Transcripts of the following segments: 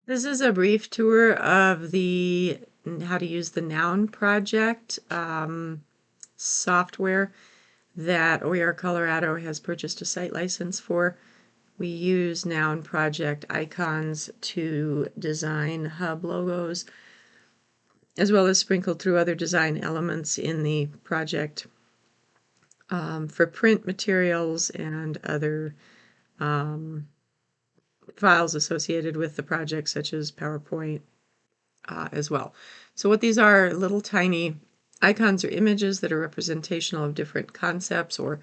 This is a brief tour of the how to use the Noun project software that OERColorado has purchased a site license for. We use Noun project icons to design hub logos, as well as sprinkled through other design elements in the project for print materials and other files associated with the project, such as PowerPoint as well. So what these are little tiny icons or images that are representational of different concepts or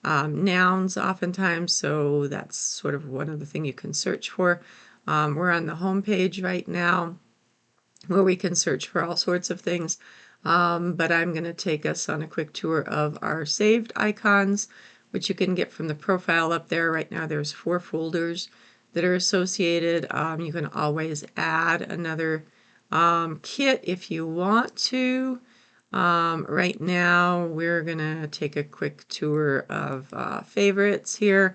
nouns oftentimes. So that's sort of one of the things you can search for. We're on the home page right now where we can search for all sorts of things. But I'm going to take us on a quick tour of our saved icons, which you can get from the profile up there. Right now there's 4 folders that are associated. You can always add another kit if you want to. Right now we're going to take a quick tour of favorites here,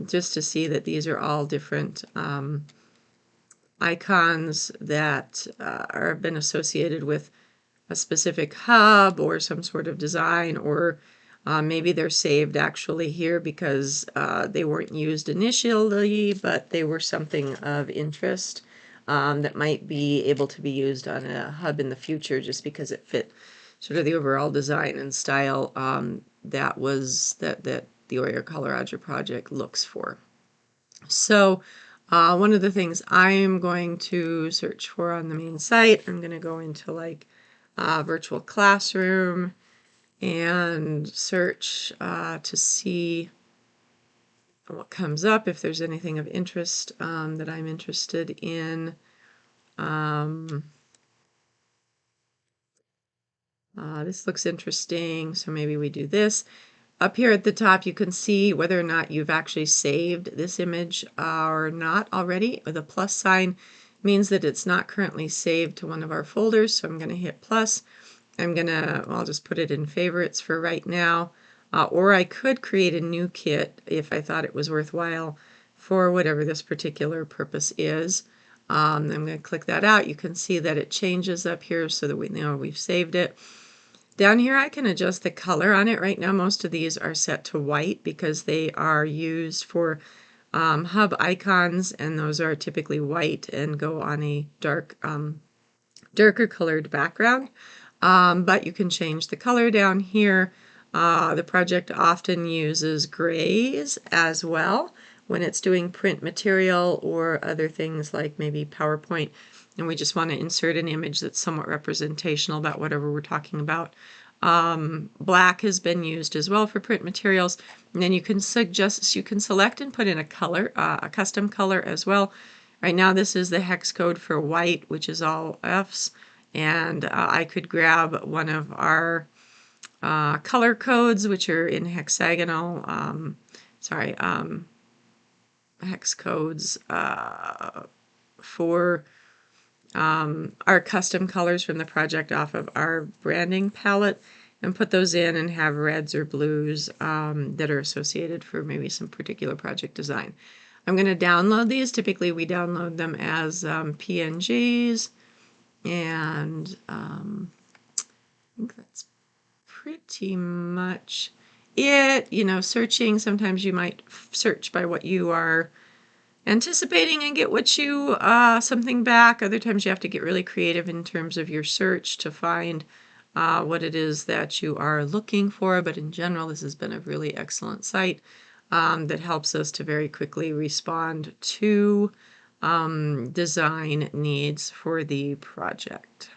just to see that these are all different icons that have been associated with a specific hub or some sort of design, or maybe they're saved actually here because they weren't used initially, but they were something of interest that might be able to be used on a hub in the future just because it fit sort of the overall design and style that the OERColorado project looks for. So one of the things I'm going to search for on the main site, I'm going to go into like virtual classroom and search to see what comes up, if there's anything of interest that I'm interested in. This looks interesting, so maybe we do this. Up here at the top, you can see whether or not you've actually saved this image or not already. The plus sign means that it's not currently saved to one of our folders, so I'm going to hit plus. I'll just put it in favorites for right now. Or I could create a new kit if I thought it was worthwhile for whatever this particular purpose is. I'm going to click that out. You can see that it changes up here so that we know we've saved it. Down here I can adjust the color on it. Right now most of these are set to white because they are used for hub icons, and those are typically white and go on a darker colored background. But you can change the color down here. The project often uses grays as well when it's doing print material or other things like maybe PowerPoint, and we just want to insert an image that's somewhat representational about whatever we're talking about. Black has been used as well for print materials, and then you can select and put in a color, a custom color as well. Right now this is the hex code for white, which is all F's, and I could grab one of our color codes, which are in hexagonal, hex codes for our custom colors from the project off of our branding palette, and put those in and have reds or blues that are associated for maybe some particular project design. I'm going to download these. Typically we download them as PNGs, and I think that's pretty much it. You know, searching, sometimes you might search by what you are anticipating and get what you something back. Other times you have to get really creative in terms of your search to find what it is that you are looking for. But in general, this has been a really excellent site that helps us to very quickly respond to design needs for the project.